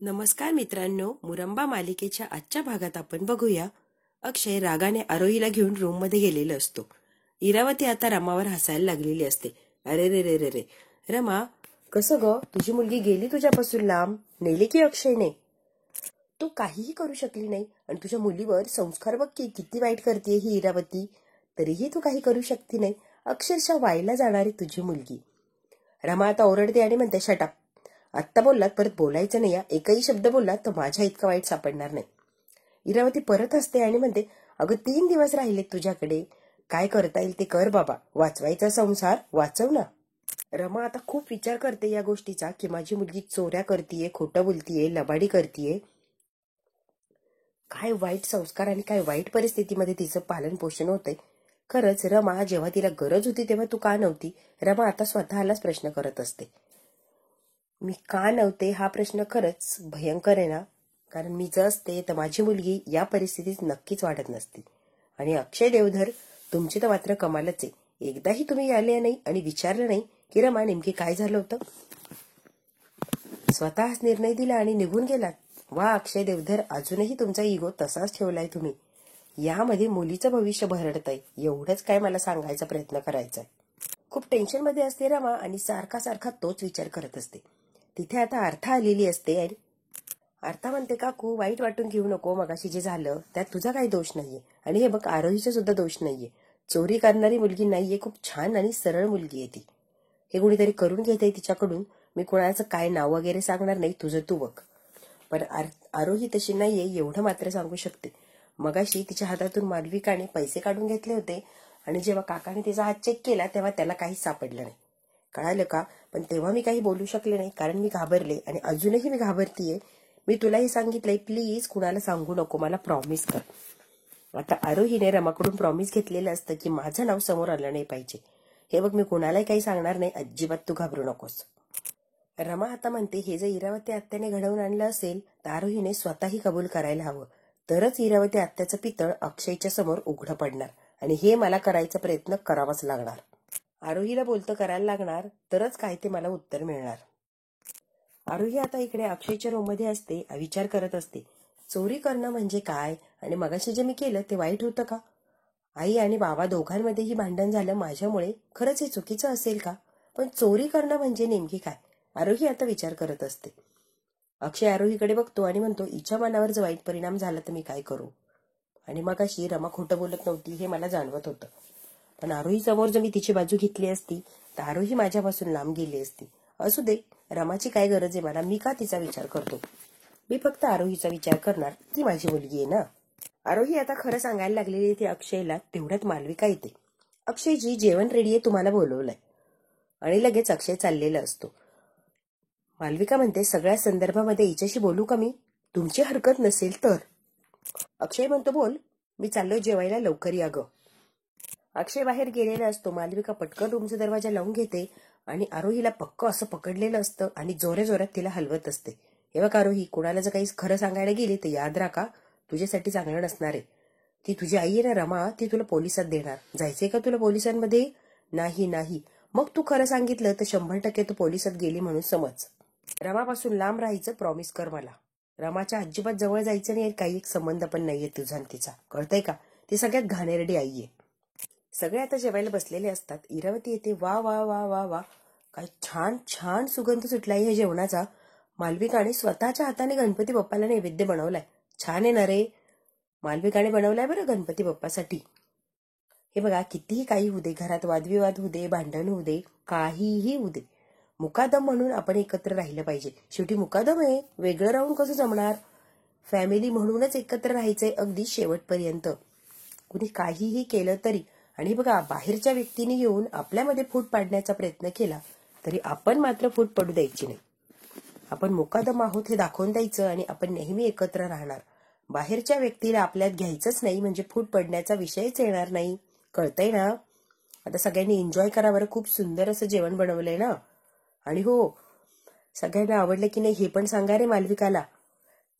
नमस्कार मित्रांनो, मुरंबा मालिकेच्या आजच्या भागात आपण बघूया. अक्षय रागाने आरोहीला घेऊन रूममध्ये गेलेला असतो. इरावती आता रमावर हसायला लागलेली असते. अरे रे रे रे रे, रमा कसं ग, तुझी मुलगी गेली तुझ्यापासून लांब, नेली की अक्षयने? तू काहीही करू शकली नाही आणि तुझ्या मुलीवर संस्कार बघ की किती वाईट करते ही इरावती. तरीही तू काही करू शकती नाही. अक्षरशः वाईला जाणारी तुझी मुलगी. रमा आता ओरडते आणि म्हणते, शटअप. आत्ता बोललात परत बोलायचं नाही. एकही शब्द बोललात तर माझ्या इतका वाईट सापडणार नाही. इरावती परत हसते आणि म्हणते, अगं 3 दिवस राहिलेत तुझ्याकडे. काय करता येईल ते कर बाबा. वाचवायचा संसार वाचव ना. रमा आता खूप विचार करते या गोष्टीचा की माझी मुलगी चोऱ्या करतीये, खोटं बोलतीये, लबाडी करतीये. काय वाईट संस्कार आणि काय वाईट परिस्थितीमध्ये तिचं पालन पोषण होतंय. खरंच रमा, जेव्हा तिला गरज होती तेव्हा तू का नव्हती? रमा आता स्वतःलाच प्रश्न करत असते. मी का नव्हते हा प्रश्न खरंच भयंकर आहे ना. कारण मी जर असते तर माझी मुलगी या परिस्थितीत नक्कीच वाढत नसती. आणि अक्षय देवधर, तुमची तर मात्र कमालच आहे. एकदाही तुम्ही आले नाही आणि विचारलं नाही की रमा नेमकी काय झालं होतं. स्वतःच निर्णय दिला आणि निघून गेलात. वा अक्षय देवधर, अजूनही तुमचा इगो तसाच ठेवलाय तुम्ही. यामध्ये मुलीचं भविष्य भरडतंय, एवढंच काय मला सांगायचा प्रयत्न करायचाय. खूप टेन्शनमध्ये असते रमा आणि सारखा सारखा तोच विचार करत असते. तिथे आता अर्था आलेली असते आणि अर्था म्हणते, काकू वाईट वाटून घेऊ नको. मगाशी जे झालं त्यात तुझा काही दोष नाहीये. आणि हे बघ, आरोहीचा सुद्धा दोष नाहीये. चोरी करणारी मुलगी नाहीये, खूप छान आणि सरळ मुलगी आहे ती. हे कोणीतरी करून घेते तिच्याकडून. मी कोणाचं काय नाव वगैरे सांगणार नाही, तुझं तू बघ. पण आरोही तशी नाहीये एवढं मात्र सांगू शकते. मगाशी तिच्या हातातून मालविकाने पैसे काढून घेतले होते आणि जेव्हा काकाने तिचा हात चेक केला तेव्हा त्याला काहीच सापडलं नाही. कळालं का? पण तेव्हा मी काही बोलू शकले नाही कारण मी घाबरले आणि अजूनही मी घाबरतीये. मी तुलाही सांगितलंय, प्लीज कुणाला सांगू नको, मला प्रॉमिस कर. आता आरोहीने रमाकडून प्रॉमिस घेतलेलं असतं की माझं नाव समोर आलं नाही पाहिजे. हे बघ, मी कुणालाही काही सांगणार नाही, अजिबात तू घाबरू नकोस. रमा आता म्हणते, हे जर इरावती आत्याने घडवून आणलं असेल तर आरोहीने स्वतःही कबूल करायला हवं. तरच इरावती आत्याचं पितळ अक्षयच्या समोर उघडं पडणार आणि हे मला करायचा प्रयत्न करावाच लागणार. आरोहीला बोलतं करायला लागणार, तरच काय ते मला उत्तर मिळणार. आरोही आता इकडे अक्षयच्या रूममध्ये असते, विचार करत असते. चोरी करणं म्हणजे काय आणि मगाशी जे मी केलं ते वाईट होतं का? आई आणि बाबा दोघांमध्येही भांडण झालं माझ्यामुळे. खरंच हे चुकीचं असेल का? पण चोरी करणं म्हणजे नेमकी काय? आरोही आता विचार करत असते. अक्षय आरोहीकडे बघतो आणि म्हणतो, हिच्या मनावर जर वाईट परिणाम झाला तर मी काय करू? आणि मगाशी रमा खोटं बोलत नव्हती हे मला जाणवत होतं. पण आरोही समोर जर मी तिची बाजू घेतली असती तर आरोही माझ्यापासून लांब गेली असती. असू दे, रमाची काय गरज आहे मला? मी का तिचा विचार करतो? मी फक्त आरोहीचा विचार करणार, ती माझी मुलगी आहे ना. आरोही आता खरं सांगायला लागलेली ती अक्षयला. तेवढ्यात मालविका येते. अक्षयजी, जेवण रेडी आहे, तुम्हाला बोलवलंय. आणि लगेच अक्षय चाललेला असतो. मालविका म्हणते, सगळ्या संदर्भामध्ये हिच्याशी बोलू का मी? तुमची हरकत नसेल तर. अक्षय म्हणतो, बोल, मी चाललोय जेवायला, लवकर या ग. अक्षय बाहेर गेलेला असतो. मालविका पटकन रूमचा दरवाजा लावून घेते आणि आरोहीला पक्क असं पकडलेलं असतं आणि जोऱ्या जोऱ्यात तिला हलवत असते. हे बघ आरोही, कोणाला जर काही खरं सांगायला गेली तर याद राखा, तुझ्यासाठी चांगलं नसणार आहे. ती तुझी आई आहे ना रमा, ती तुला पोलिसात देणार. जायचंय का तुला पोलिसांमध्ये? नाही नाही. मग तू खरं सांगितलं तर 100% तू पोलिसात गेली म्हणून समज. रमापासून लांब राहायचं प्रॉमिस कर मला. रमाच्या अजिबात जवळ जायचं नाही. काही एक संबंध पण नाहीये तुझा आणि तिचा, कळतंय का? ती सगळ्यात घाणेरडी आई आहे. सगळे आता जेवायला बसलेले असतात. इरावती येते. वा वा वा वा वा, काय छान छान सुगंध सुटलाय या जेवणाचा. मालविकाने स्वतःच्या हाताने गणपती बाप्पाला नैवेद्य बनवलाय. छान आहे ना रे? मालविकाने बनवलाय बरं गणपती बाप्पासाठी. हे बघा, कितीही काही होऊ दे, घरात वादविवाद होऊ दे, भांडण होऊ दे, काहीही होऊ दे, मुकादम म्हणून आपण एकत्र राहिलं पाहिजे. शेवटी मुकादम आहे, वेगळं राहून कसं जमणार? फॅमिली म्हणूनच एकत्र राहायचंय अगदी शेवटपर्यंत. कुणी काहीही केलं तरी. आणि बघा, बाहेरच्या व्यक्तीने येऊन आपल्यामध्ये फूट पाडण्याचा प्रयत्न केला तरी आपण मात्र फूट पडू द्यायची नाही. आपण मुकादम आहोत हे दाखवून द्यायचं आणि आपण नेहमी एकत्र राहणार. बाहेरच्या व्यक्तीला आपल्यात घ्यायचंच नाही म्हणजे फूट पडण्याचा विषयच येणार नाही. कळतंय ना? आता सगळ्यांनी एन्जॉय करा बरं. खूप सुंदर असं जेवण बनवलंय ना. आणि हो, सगळ्यांना आवडलं की नाही हे पण सांगा रे मालविकाला.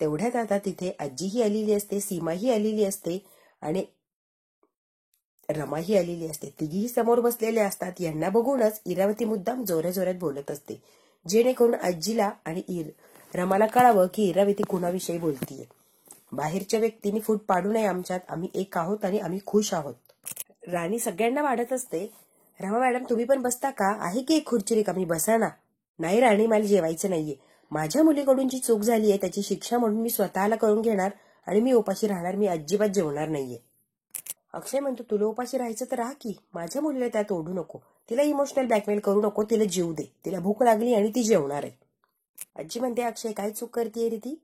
तेवढ्यात आता तिथे आजीही आलेली असते, सीमाही आलेली असते आणि रमाही आलेली असते. तिघीही समोर बसलेले असतात. यांना बघूनच इरावती मुद्दाम जोऱ्या जोऱ्यात बोलत असते, जेणेकरून आजीला आणि रमाला कळावं की इरावती कुणाविषयी बोलतीये. बाहेरच्या व्यक्तींनी फूट पाडू नये आमच्यात, आम्ही एक आहोत आणि आम्ही खुश आहोत. राणी सगळ्यांना वाढत असते. रमा मॅडम तुम्ही पण बसता का? आहे की एक खुर्ची रिकामी, बसा ना. नाही राणी, मला जेवायचं नाहीये. माझ्या मुलीकडून जी चूक झाली आहे त्याची शिक्षा म्हणून मी स्वतःला करून घेणार आणि मी उपाशी राहणार. मी अजिबात जेवणार नाहीये. अक्षय म्हणतो तुला उपाशी राहायचं तर राहा की, माझ्या मुलीला त्यात ओढू नको. तिला इमोशनल ब्लॅकमेल करू नको. तिला जीव दे. तिला भूक लागली आणि ती जेवणार आहे. आजी म्हणते अक्षय काय चूक करतेय रे ती?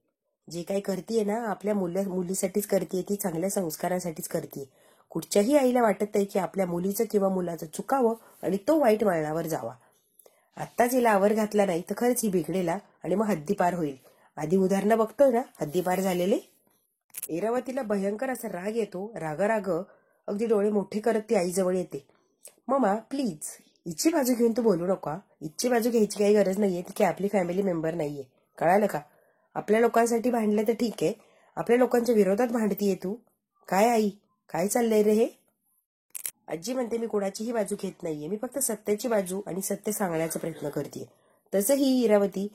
जे काही करतेय ना आपल्या मुलीसाठीच करतेय ती, चांगल्या संस्कारासाठीच करतेय. कुठच्याही आईला वाटत नाही की आपल्या मुलीचं किंवा मुलाचं चुकावं आणि तो वाईट वळणावर जावा. आत्ताच हिला आवर घातला नाही तर खरंच ही बिघडेला आणि मग हद्दीपार होईल. आधी उदाहरणं बघतोय ना हद्दीपार झालेले. इरावतीला भयंकर असा राग येतो. राग अगदी डोळे मोठे करत ती आईजवळ येते. ममा प्लीज, हिची बाजू घेऊन तू बोलू नका. हिची बाजू घ्यायची काही गरज नाहीये. ती काय आपली फॅमिली मेंबर नाहीये, कळालं का? आपल्या लोकांसाठी भांडलं तर ठीक आहे, आपल्या लोकांच्या विरोधात भांडतीये तू. काय आई, काय चाललंय रे हे? आजी म्हणते मी कोणाचीही बाजू घेत नाहीये. मी फक्त सत्याची बाजू आणि सत्य सांगण्याचा प्रयत्न करते. तसंही इरावती,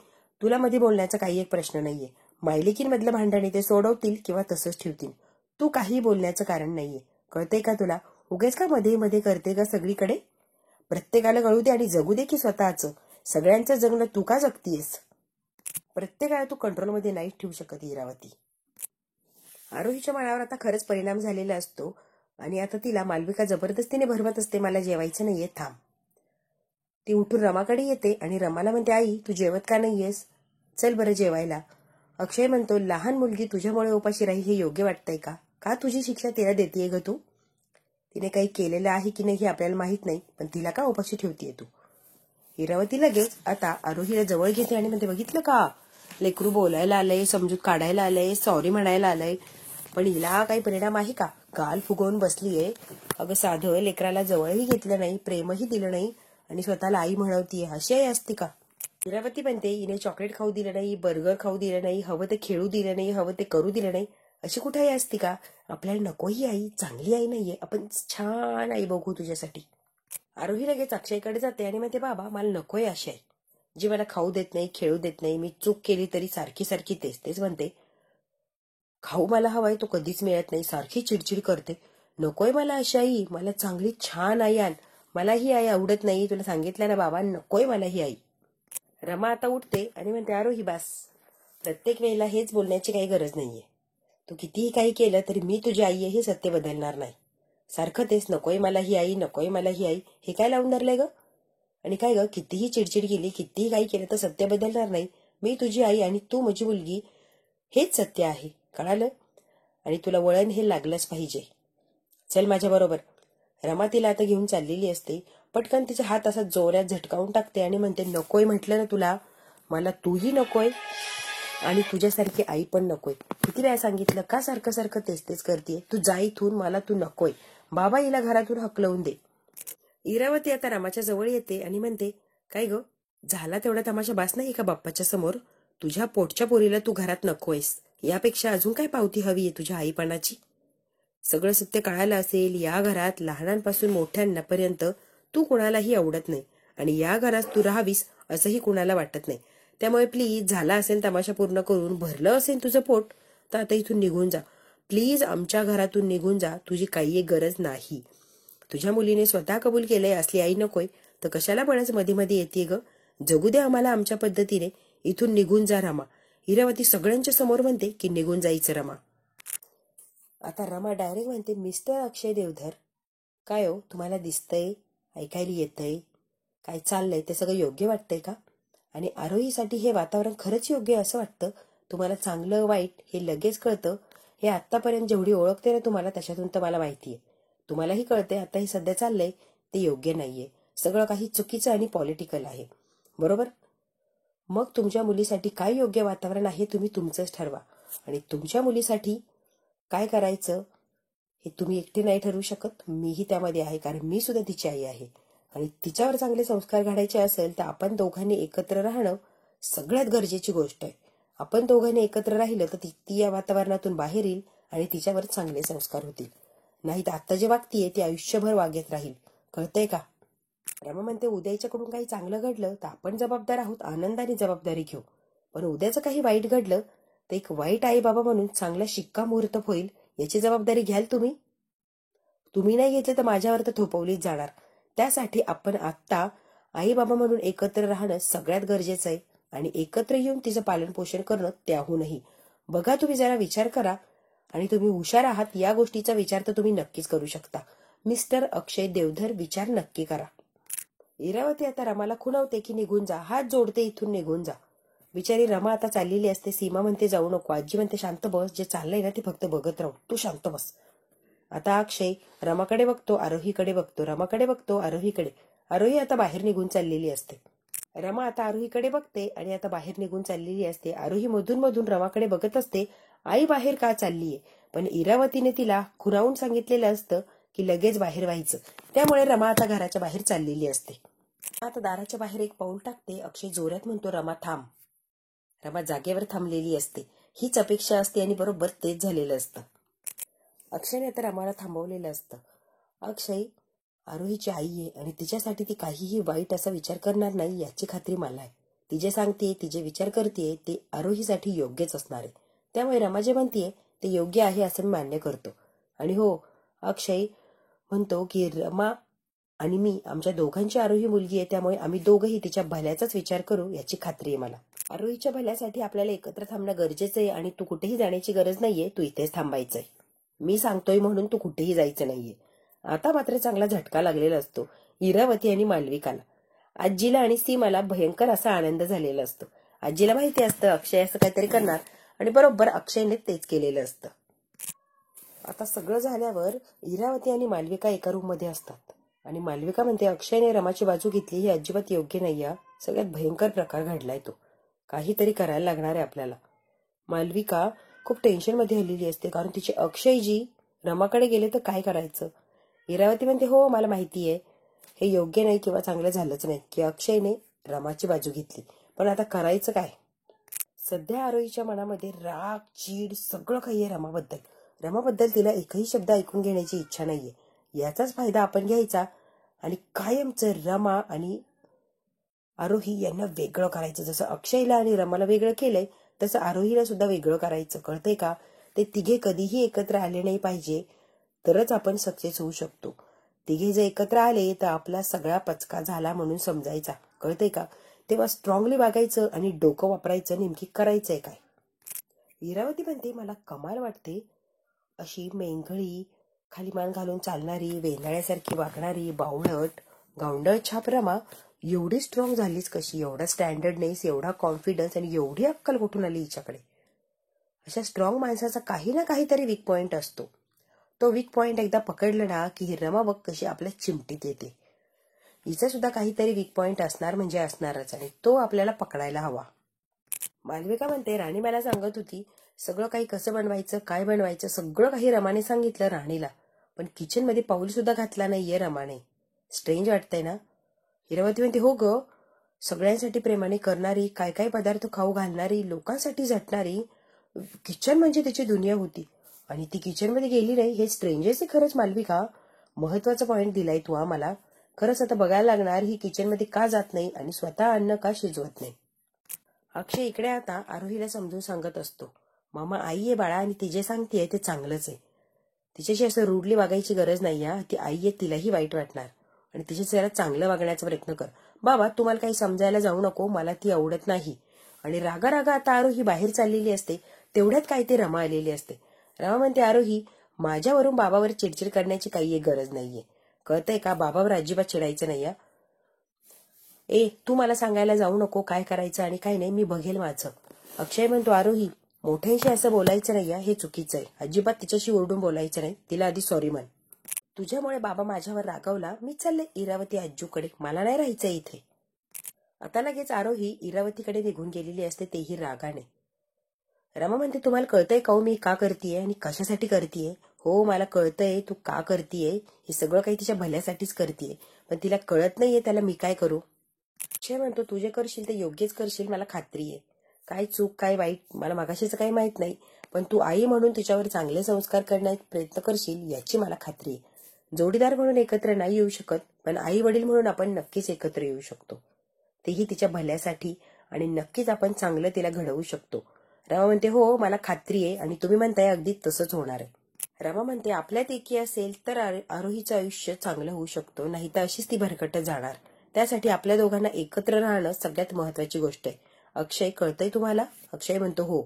तुला मध्ये बोलण्याचा काही एक प्रश्न नाहीये. मायलेकींमधलं भांडण ते सोडवतील किंवा तसंच ठेवतील. तू काही बोलण्याचं कारण नाहीये, कळतंय का तुला? उगेच का मध्ये मध्ये करते का सगळीकडे? प्रत्येकाला कळू दे आणि जगू दे की स्वतःच. सगळ्यांचं जगणं तू का जगतीयस? प्रत्येकाला तू कंट्रोलमध्ये नाही ठेवू शकत इरावती. आरोहीच्या मनावर आता खरंच परिणाम झालेला असतो आणि आता तिला मालविका जबरदस्तीने भरवत असते मला जेवायचं नाहीये, थांब. ती उठून रमाकडे येते आणि रमाला म्हणते आई तू जेवत का नाहीयेस? चल बरं जेवायला. अक्षय म्हणतो लहान मुलगी तुझ्यामुळे उपाशी राहील हे योग्य वाटतंय का? का तुझी शिक्षा तिला देतेय ग तू? तिने काही केलेलं आहे की नाही हे आपल्याला माहित नाही, पण तिला का उपाशी ठेवतीये तू? इरावती लगेच आता आरोहीला जवळ घेते आणि म्हणते बघितलं का, लेकरू बोलायला आलंय, समजूत काढायला आलंय, सॉरी म्हणायला आलंय, पण हिला काही परिणाम आहे का? गाल फुगवून बसलीये. अगं साधं लेकराला जवळही घेतलं नाही, प्रेमही दिलं नाही आणि स्वतःला आई म्हणवतीये. अशी आई असते का? इरावती म्हणते हिने चॉकलेट खाऊ दिलं नाही, बर्गर खाऊ दिलं नाही, हवं ते खेळू दिलं नाही, हवं ते करू दिलं नाही. अशी कुठे आई असती का? आपल्याला नको ही आई, चांगली आई नाहीये. आपण छान आई बघू तुझ्यासाठी. आरोही लगेच अक्षयकडे जाते आणि म्हणते बाबा मला नकोय अशी आई, जी मला खाऊ देत नाही, खेळू देत नाही. मी चूक केली तरी सारखी सारखी तेच म्हणते. खाऊ मला हवाय तो कधीच मिळत नाही, सारखी चिडचिड करते. नकोय मला अशी आई, मला चांगली छान आई आण. मला ही आई आवडत नाही, तुला सांगितलं ना बाबा, नकोय मला ही आई. रमा आता उठते आणि म्हणते आरोही बास, प्रत्येक वेळेला हेच बोलण्याची काही गरज नाहीये. तू कितीही काही केलं तरी मी तुझी आई आहे हे सत्य बदलणार नाही. सारखं तेच नकोय मला ही आई, नकोय मला ही आई, हे काय लावून धरलंय ग? आणि काय ग, कितीही चिडचिड केली, कितीही काही केलं तर सत्य बदलणार नाही. मी तुझी आई आणि तू माझी मुलगी, हेच सत्य आहे, कळालं? आणि तुला वळण हे लागलंच पाहिजे. चल माझ्या बरोबर. रमा तिला आता घेऊन चाललेली असते. पटकन तिचा हात असा जोरात झटकावून टाकते आणि म्हणते नकोय म्हटलं ना तुला, मला तूही नकोय आणि तुझ्यासारखी आई पण नकोय. किती वेळा सांगितलं, का सारखं सारखं तेच करतेय? तू जा इथून, मला तू नकोय. बाबा हिला घरातून हकलवून दे. इरावती आता रमाच्या जवळ येते आणि म्हणते काय ग, झाला तेवढा तमाशा बास नाही का बाप्पाच्या समोर? तुझ्या पोटच्या पोरीला तू घरात नकोयस, यापेक्षा अजून काय पावती हवीये तुझ्या आईपणाची? सगळं सत्य कळालं असेल, या घरात लहानांपासून मोठ्यांपर्यंत तू कुणालाही आवडत नाही आणि या घरात तू राहावीस असंही कुणाला वाटत नाही. त्यामुळे प्लीज, झाला असेल तमाशा पूर्ण करून, भरलं असेल तुझं पोट, तर आता इथून निघून जा. प्लीज आमच्या घरातून निघून जा, तुझी काही एक गरज नाही. तुझ्या मुलीने स्वतः कबूल केलंय असली आई नकोय, तर कशाला बळच मध्ये मध्ये येते ग? जगू दे आम्हाला आमच्या पद्धतीने. इथून निघून जा रमा. इरावती सगळ्यांच्या समोर म्हणते की निघून जायचं रमा. आता रमा डायरेक्ट म्हणते मिस्टर अक्षय देवधर, काय हो तुम्हाला दिसतंय, ऐकायला येतंय, काय चाललंय ते सगळं योग्य वाटतंय का? आणि आरोहीसाठी हे वातावरण खरंच योग्य असं वाटतं? तुम्हाला चांगलं वाईट हे लगेच कळतं? हे आतापर्यंत जेवढी ओळखते ना तुम्हाला, त्याच्यातून तर मला माहितीये. तुम्हालाही कळतंय आता हे सध्या चाललंय ते योग्य नाहीये, सगळं काही चुकीचं आणि पॉलिटिकल आहे, बरोबर? मग तुमच्या मुलीसाठी काय योग्य वातावरण आहे तुम्ही तुमचंच ठरवा. आणि तुमच्या मुलीसाठी काय करायचं हे तुम्ही एकटे नाही ठरवू शकत, मीही त्यामध्ये आहे, कारण मी सुद्धा तिची आई आहे. आणि तिच्यावर चांगले संस्कार घडायचे असेल तर आपण दोघांनी एकत्र राहणं सगळ्यात गरजेची गोष्ट आहे. आपण दोघांनी एकत्र राहिलं तर ती या वातावरणातून बाहेर येईल आणि तिच्यावर चांगले संस्कार होतील. नाही तर आता जे वागतीये ती आयुष्यभर वागत राहील, कळतंय का? रमा म्हणते उद्याच्याकडून काही चांगलं घडलं तर आपण जबाबदार आहोत, आनंदाने जबाबदारी घेऊ, पण उद्याचं काही वाईट घडलं तर एक वाईट आई बाबा म्हणून चांगला शिक्कामोर्तब होईल याची जबाबदारी घ्याल तुम्ही? तुम्ही नाही घेतले तर माझ्यावर तर थोपवलीच जाणार. त्यासाठी आपण आत्ता आई बाबा म्हणून एकत्र राहणं सगळ्यात गरजेचं आहे आणि एकत्र येऊन तिचं पालन पोषण करणं त्याहूनही. बघा, तुम्ही जरा विचार करा आणि तुम्ही हुशार आहात या गोष्टीचा विचार तर तुम्ही नक्कीच करू शकता. मिस्टर अक्षय देवधर, विचार नक्की करा. इरावती आता रमाला खुणवते की निघून जा, हात जोडते इथून निघून जा. बिचारी रमा आता चाललेली असते. सीमा म्हणते जाऊ नको, आजी म्हणते शांत बस, जे चाललंय ना ते फक्त बघत राहू, तू शांत बस. आता अक्षय रमाकडे बघतो, आरोहीकडे बघतो, रमाकडे बघतो, आरोहीकडे. आरोही आता बाहेर निघून चाललेली असते. रमा आता आरोहीकडे बघते आणि आता बाहेर निघून चाललेली असते. आरोही मधून मधून रमाकडे बघत असते, आई बाहेर का चाललीये. पण इरावतीने तिला खुणावून सांगितलेलं असतं की लगेच बाहेर व्हायचं. त्यामुळे रमा आता घराच्या बाहेर चाललेली असते. आता दाराच्या बाहेर एक पाऊल टाकते. अक्षय जोरात म्हणतो, रमा थांब. रमा जागेवर थांबलेली असते. हीच अपेक्षा असते आणि बरोबर तेच झालेलं असतं. अक्षयने आता रमाला थांबवलेलं असतं. अक्षय आरोहीची आई आहे आणि तिच्यासाठी ती काहीही वाईट असा विचार करणार नाही याची खात्री मला आहे. ती जे सांगते, ती जे विचार करते ते आरोहीसाठी योग्यच असणार आहे. त्यामुळे रमा जे म्हणतीये ते योग्य आहे असं मी मान्य करतो. आणि हो, अक्षय म्हणतो की रमा आणि मी, आमच्या दोघांची आरोही मुलगी आहे, त्यामुळे आम्ही दोघंही तिच्या भल्याचाच विचार करू याची खात्री आहे मला. आरोहीच्या भल्यासाठी आपल्याला एकत्र थांबणं गरजेचं आहे आणि तू कुठेही जाण्याची गरज नाहीये, तू इथेच थांबायचंय. मी सांगतोय म्हणून तू कुठेही जायचं नाहीये. आता मात्र चांगला झटका लागलेला असतो इरावती आणि मालविकाला. आजीला आणि सीमाला भयंकर असा आनंद झालेला असतो. आजीला माहिती असतं अक्षय असं काहीतरी करणार आणि बरोबर अक्षयने तेच केलेलं असतं. आता सगळं झाल्यावर इरावती आणि मालविका एका रूम मध्ये असतात आणि मालविका म्हणते, अक्षयने रमाची बाजू घेतली ही अजिबात योग्य नाही. सगळ्यात भयंकर प्रकार घडलाय तो, काहीतरी करायला लागणार आहे आपल्याला. मालविका खूप टेन्शन मध्ये आलेली असते कारण तिचे अक्षयजी रमाकडे गेले तर काय करायचं. इरावती म्हणते, हो मला माहितीये हे योग्य नाही किंवा चांगलं झालंच नाही की अक्षयने रमाची बाजू घेतली, पण आता करायचं काय. सध्या आरोहीच्या मनामध्ये राग, चीड सगळं काही आहे रमाबद्दल. रमाबद्दल तिला एकही शब्द ऐकून घेण्याची इच्छा नाहीये. याचाच फायदा आपण घ्यायचा आणि कायमचं रमा आणि आरोही यांना वेगळं करायचं. जसं अक्षयला आणि रमाला वेगळं केलंय तसं आरोहीला सुद्धा वेगळं करायचं. कळतंय का? ते तिघे कधीही एकत्र आले नाही पाहिजे, तरच आपण सक्सेस होऊ शकतो. तिघे जर एकत्र आले तर आपला सगळा पचका झाला म्हणून समजायचा. कळतंय का? तेव्हा स्ट्रॉंगली वागायचं आणि डोकं वापरायचं, नेमकी करायचंय काय. इरावती म्हणते, मला कमाल वाटते अशी मेंघळी, खाली मान घालून चालणारी, वेंगाळ्यासारखी वागणारी, बावळट गावंडळ छाप रमा एवढी स्ट्रॉंग झालीच कशी. एवढा स्टँडर्डनेस, एवढा कॉन्फिडन्स आणि एवढी अक्कल कुठून आली हिच्याकडे. अशा स्ट्रॉंग माणसाचा काही ना काहीतरी वीक पॉइंट असतो. तो वीक पॉइंट एकदा पकडलं ना की ही रमा बघ कशी आपल्या चिमटीत येते. हिचा सुद्धा काहीतरी वीक पॉइंट असणार म्हणजे असणारच आणि तो आपल्याला पकडायला हवा. मालविका म्हणते, राणी मला सांगत होती सगळं काही कसं बनवायचं, काय बनवायचं सगळं काही रमाने सांगितलं राणीला, पण किचन मध्ये पाऊल सुद्धा घातला नाहीये रमाने. स्ट्रेंज वाटतंय ना. इरावती म्हणते, हो ग, सगळ्यांसाठी प्रेमाने करणारी, काय काय पदार्थ खाऊ घालणारी, लोकांसाठी झटणारी, किचन म्हणजे तिची दुनिया होती आणि ती किचन मध्ये गेली नाही हे स्ट्रेंजर्स आहे. खरंच मालविका, महत्वाचा पॉइंट दिलाय तू मला. खरंच आता बघायला लागणार ही किचन मध्ये का जात नाही आणि स्वतः अन्न का शिजवत नाही. अक्षय इकडे आता आरोहीला समजून सांगत असतो, मामा आई आहे बाळा आणि ती जे सांगतेय ते चांगलंच आहे. तिच्याशी असं रूडली वागायची गरज नाही. ती आई आहे, तिलाही वाईट वाटणार आणि तिच्या जरा चांगलं वागण्याचा प्रयत्न कर. बाबा तुम्हाला काही समजायला जाऊ नको, मला ती आवडत नाही. आणि रागा रागा आता आरोही बाहेर चाललेली असते. तेवढ्यात काय ते रमा आलेली असते. रमा म्हणते, आरोही माझ्यावरून बाबावर चिडचिड करण्याची काही गरज नाहीये. कळतंय का? बाबावर अजिबात चिडायचं नाही. ए तू मला सांगायला जाऊ नको काय करायचं आणि काय नाही, मी बघेल माझं. अक्षय म्हणतो, आरोही मोठ्यांशी असं बोलायचं नाही, हे चुकीचं आहे. अजिबात तिच्याशी ओरडून बोलायचं नाही. तिला आधी सॉरी म्हण. तुझ्यामुळे बाबा माझ्यावर रागावला, मी चालले इरावती आज्जूकडे, मला नाही राहायचंय इथे. आता लगेच आरोही इरावतीकडे निघून गेलेली असते, तेही रागाने. रमा म्हणते, तुम्हाला कळतंय का मी का करतीये आणि कशासाठी करतीये. हो मला कळतंय तू का करतीये, हे सगळं काही तिच्या भल्यासाठीच करतीये, पण तिला कळत नाहीये त्याला मी काय करू. अक्षय म्हणतो, तू जे करशील ते योग्यच करशील, मला खात्री आहे. काय चूक काय वाईट मला मागाशीच काही माहित नाही, पण तू आई म्हणून तिच्यावर चांगले संस्कार करण्याचा प्रयत्न करशील याची मला खात्री आहे. जोडीदार म्हणून एकत्र नाही येऊ शकत, पण आई वडील म्हणून आपण नक्कीच एकत्र येऊ शकतो, तेही तिच्या भल्यासाठी आणि नक्कीच आपण चांगलं तिला घडवू शकतो. रमा म्हणते हो मला खात्री आहे आणि तुम्ही म्हणताय अगदी तसंच होणार आहे. रमा म्हणते आपल्यात एकी असेल तर आरोहीचं आयुष्य चांगलं होऊ शकतो, नाही तर अशीच ती भरकटत जाणार. त्यासाठी आपल्या दोघांना एकत्र राहणं सगळ्यात महत्वाची गोष्ट आहे. अक्षय कळतंय तुम्हाला? अक्षय म्हणतो हो.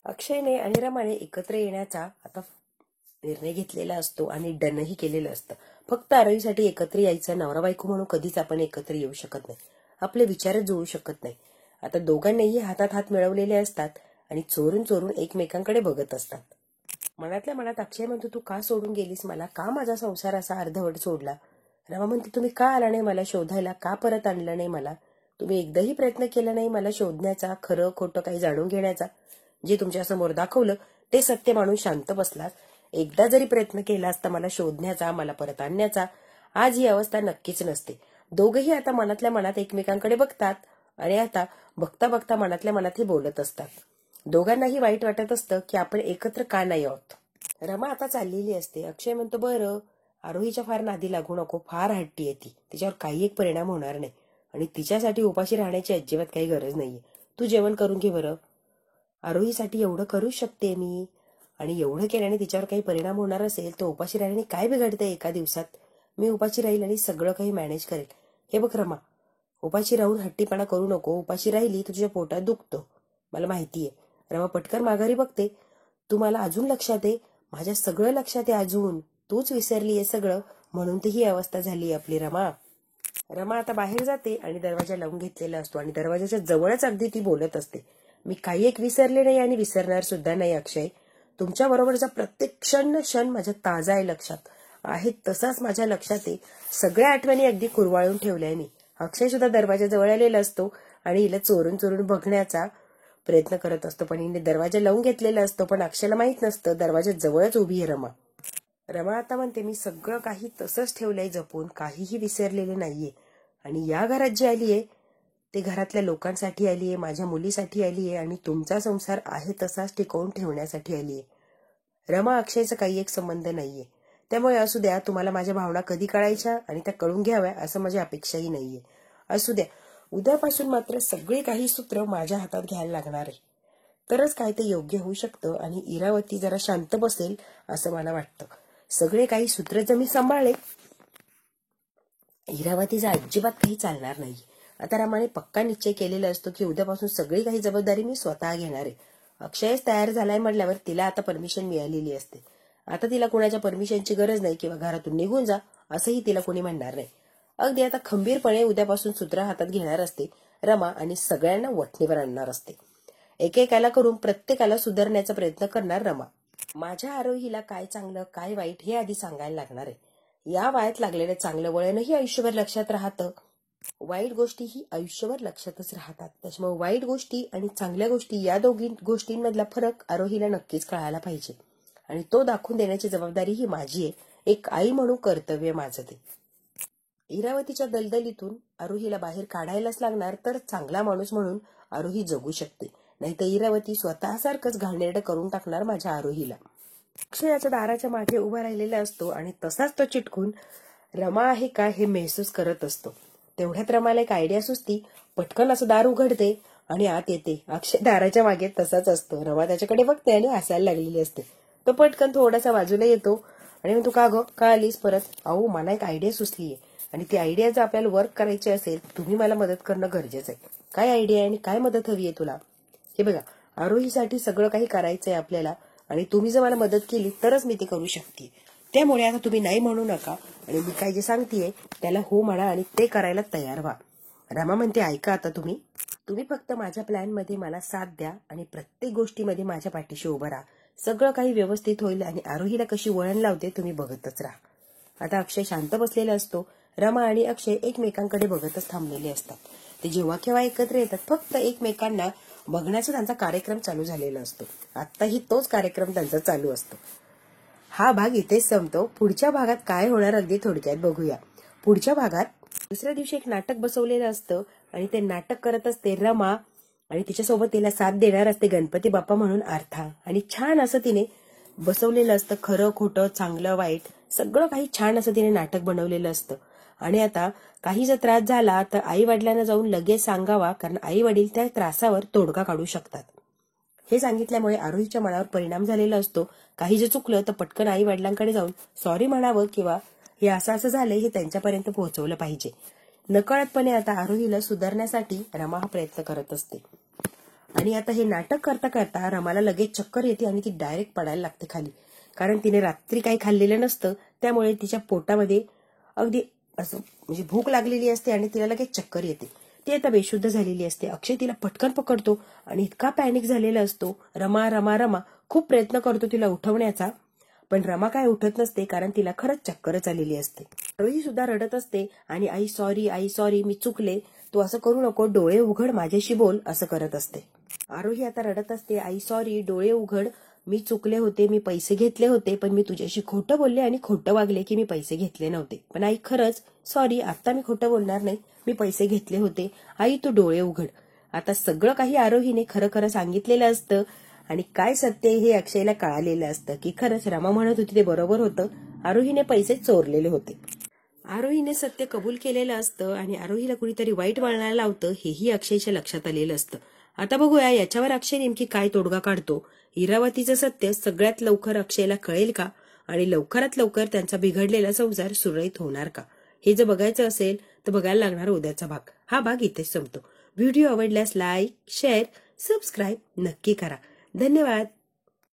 अक्षयने आणि रमाने एकत्र येण्याचा आता निर्णय घेतलेला असतो आणि डनही केलेलं असतं. फक्त आरोहीसाठी एकत्र यायचं, नवरा बायको म्हणून कधीच आपण एकत्र येऊ शकत नाही, आपले विचारच जुळू शकत नाही. आता दोघांनीही हातात हात मिळवलेले असतात आणि चोरून चोरून एकमेकांकडे बघत असतात. मनातल्या मनात अक्षय म्हणतो तू का सोडून गेलीस मला, का माझा संसार असा अर्धवट सोडला. रमा म्हणते तुम्ही का आला नाही मला शोधायला, का परत आणलं नाही मला, तुम्ही एकदाही प्रयत्न केला नाही मला शोधण्याचा, खरं खोटं काही जाणून घेण्याचा. जे तुमच्या समोर दाखवलं ते सत्य मानून शांत बसलात. एकदा जरी प्रयत्न केला असता मला शोधण्याचा, मला परत आणण्याचा, आज ही अवस्था नक्कीच नसते. दोघही आता मनातल्या मनात एकमेकांकडे बघतात आणि आता बघता बघता मनातल्या मनात हे बोलत असतात. दोघांनाही वाईट वाटत असतं की आपण एकत्र का नाही आहोत. रमा आता चाललेली असते. अक्षय म्हणतो बरं आरोहीच्या फार नादी लागू नको, फार हट्टी आहे ती, तिच्यावर काही एक परिणाम होणार नाही आणि तिच्यासाठी उपाशी राहण्याची अजिबात काही गरज नाहीये. तू जेवण करून घे बरं. आरोहीसाठी एवढं करूच शकते मी आणि एवढं केल्याने तिच्यावर काही परिणाम होणार असेल तर उपाशी राहिल्याने काय बिघडते एका दिवसात. मी उपाशी राहील आणि सगळं काही मॅनेज करेल. हे बघ रमा, उपाशी राहून हट्टीपणा करू नको. उपाशी राहिली तुझ्या पोटात दुखतं, मला माहितीये. रमा पटकन माघारी बघते. तू मला अजून लक्षात आहे, माझ्या सगळं लक्षात आहे अजून, तूच विसरली आहे सगळं, म्हणून ती ही अवस्था झाली आपली रमा. रमा आता बाहेर जाते आणि दरवाजा लावून घेतलेला असतो आणि दरवाजाच्या जवळच अगदी ती बोलत असते. मी काही एक विसरले नाही आणि विसरणार सुद्धा नाही अक्षय. तुमच्या बरोबरचा प्रत्येक क्षण माझ्या ताजा आहे, लक्षात आहे तसाच माझ्या लक्षात आहे. सगळ्या आठवणी अगदी कुरवाळून ठेवल्या मी. अक्षय सुद्धा दरवाजाजवळ आलेला असतो आणि हिला चोरून चोरून बघण्याचा प्रयत्न करत असतो, पण हिने दरवाजा लावून घेतलेला असतो. पण अक्षयला माहित नसतं दरवाजा जवळच उभी आहे रमा. रमा आता म्हणते मी सगळं काही तसंच ठेवलंय जपून, काहीही विसरलेले नाहीये आणि या घरात जी आलीये ते घरातल्या लोकांसाठी आलीये, माझ्या मुलीसाठी आलीये आणि तुमचा संसार आहे तसाच टिकवून ठेवण्यासाठी आलीये. रमा अक्षयचा काही एक संबंध नाहीये, त्यामुळे असू द्या. तुम्हाला माझ्या भावना कधी कळायच्या आणि त्या कळून घ्याव्या असं माझी अपेक्षाही नाहीये. असू द्या, उद्यापासून मात्र सगळे काही सूत्र माझ्या हातात घ्यायला लागणार आहे, तरच काय ते योग्य होऊ शकतं आणि इरावती जरा शांत बसेल असं मला वाटतं. सगळे काही सूत्र जर मी सांभाळले, इरावतीचा अजिबात काही चालणार नाही. आता रमाने पक्का निश्चय केलेला असतो की उद्यापासून सगळी काही जबाबदारी मी स्वतः घेणार आहे. अक्षयच तयार झालाय म्हटल्यावर तिला आता परमिशन मिळालेली असते. आता तिला कोणाच्या परमिशनची गरज नाही किंवा घरातून निघून जा असंही तिला कोणी म्हणणार नाही. अगदी आता खंबीरपणे उद्यापासून सूत्र हातात घेणार असते रमा आणि सगळ्यांना वठणीवर आणणार असते. एकेकाला करून प्रत्येकाला सुधारण्याचा प्रयत्न करणार रमा. माझ्या आरोहीला काय चांगलं काय वाईट हे आधी सांगायला लागणार आहे. या वयात लागलेलं चांगलं वळणही आयुष्यभर लक्षात राहतं, वाईट गोष्टी ही आयुष्यभर लक्षातच राहतात. त्याच्यामुळे वाईट गोष्टी आणि चांगल्या गोष्टी या दोघी गोष्टींमधला फरक आरोहीला नक्कीच कळायला पाहिजे आणि तो दाखवून देण्याची जबाबदारी ही माझी आहे. एक आई म्हणून कर्तव्य माझं ते. इरावतीच्या दलदलीतून आरोहीला बाहेर काढायलाच लागणार, तर चांगला माणूस म्हणून आरोही जगू शकते, नाहीतर इरावती स्वतःसारखंच घाणेरडं करून टाकणार माझ्या आरोहीला. अक्षयाच्या दाराच्या मागे उभा राहिलेला असतो आणि तसाच तो चिटकून रमा आहे का हे महसूस करत असतो. तेवढ्यात रमाला एक आयडिया सुचती. पटकन असं दार उघडते आणि आत येते. अक्षय दाराच्या मागे तसाच असतो. रमा त्याच्याकडे बघते आणि हसायला लागलेली असते. तो पटकन थोडासा बाजूला येतो आणि म्हणतो का गं का आलीस परत. अहो मला एक आयडिया सुचलीये आणि ती आयडिया जर आपल्याला वर्क करायची असेल तुम्ही मला मदत करणं गरजेचं आहे. काय आयडिया आहे आणि काय मदत हवी आहे तुला. हे बघा, आरोहीसाठी सगळं काही करायचंय आपल्याला आणि तुम्ही जर मला मदत केली तरच मी ते करू शकते. त्यामुळे आता तुम्ही नाही म्हणू नका आणि मी काय जे सांगतेय त्याला हो म्हणा आणि ते करायला तयार व्हा. रमा म्हणते ऐका आता तुम्ही फक्त माझ्या प्लॅन मध्ये मला साथ द्या आणि प्रत्येक गोष्टीमध्ये माझ्या पाठीशी उभं राहा. सगळं काही व्यवस्थित होईल आणि आरोहीला कशी वळण लावते तुम्ही बघतच राहा. आता अक्षय शांत बसलेला असतो. रमा आणि अक्षय एकमेकांकडे बघतच थांबलेले असतात. ते जेव्हा केव्हा एकत्र येतात फक्त एकमेकांना बघण्याचा त्यांचा कार्यक्रम चालू झालेला असतो. आत्ताही तोच कार्यक्रम त्यांचा चालू असतो. हा भाग इथेच संपतो. पुढच्या भागात काय होणार अगदी थोडक्यात बघूया. पुढच्या भागात दुसऱ्या दिवशी एक नाटक बसवलेलं असतं आणि ते नाटक करत असते रमा आणि तिच्यासोबत तिला साथ देणार असते गणपती बाप्पा म्हणून आर्था. आणि छान असं तिने बसवलेलं असतं. खरं खोटं चांगलं वाईट सगळं काही छान असं तिने नाटक बनवलेलं असतं आणि आता काही जर त्रास झाला तर आई वडिलांना जाऊन लगेच सांगावा, कारण आई वडील त्या त्रासावर तोडगा काढू शकतात. हे सांगितल्यामुळे आरोहीच्या मनावर परिणाम झालेला असतो. काही जे चुकलं तर पटकन आई वडिलांकडे जाऊन सॉरी म्हणावं किंवा हे असं असं झालंय हे त्यांच्यापर्यंत पोहोचवलं पाहिजे. नकळतपणे आता आरोहीला सुधारण्यासाठी रमा हा प्रयत्न करत असते. आणि आता हे नाटक करता करता रमाला लगेच चक्कर येते आणि ती डायरेक्ट पडायला लागते खाली. कारण तिने रात्री काही खाल्लेलं नसतं, त्यामुळे तिच्या पोटामध्ये अगदी असं म्हणजे भूक लागलेली असते आणि तिला लगेच चक्कर येते. ती आता बेशुद्ध झालेली असते. अक्षय तिला पटकन पकडतो आणि इतका पॅनिक झालेला असतो. रमा रमा रमा खूप प्रयत्न करतो तिला उठवण्याचा, पण रमा काय उठत नसते, कारण तिला खरंच चक्करच आलेली असते. आरोही सुद्धा रडत असते आणि आई सॉरी मी चुकले, तू असं करू नको, डोळे उघड, माझ्याशी बोल असं करत असते. आरोही आता रडत असते, आई सॉरी, डोळे उघड, मी चुकले होते, मी पैसे घेतले होते, पण मी तुझ्याशी खोटं बोलले आणि खोटं वागले की मी पैसे घेतले नव्हते. पण आई खरंच सॉरी, आता मी खोटं बोलणार नाही, मी पैसे घेतले होते. आई तू डोळे उघड. आता सगळं काही आरोहीने खरं खरं सांगितलेलं असतं आणि काय सत्य हे अक्षयला कळालेलं असतं की खरंच रमा म्हणत होती ते बरोबर होतं, आरोहीने पैसे चोरलेले होते. आरोहीने सत्य कबूल केलेलं असतं आणि आरोहीला कुणीतरी वाईट वळणाला लावतं हेही अक्षयच्या लक्षात आलेलं असतं. आता बघूया याच्यावर अक्षय नेमकी काय तोडगा काढतो. इरावतीचं सत्य सगळ्यात लवकर अक्षयला कळेल का आणि लवकरात लवकर त्यांचा बिघडलेला संसार सुरळीत होणार का, हे जर बघायचं असेल तर बघायला लागणार उद्याचा भाग. हा भाग इथेच संपतो. व्हिडिओ आवडल्यास लाईक, शेअर, सबस्क्राईब नक्की करा. धन्यवाद.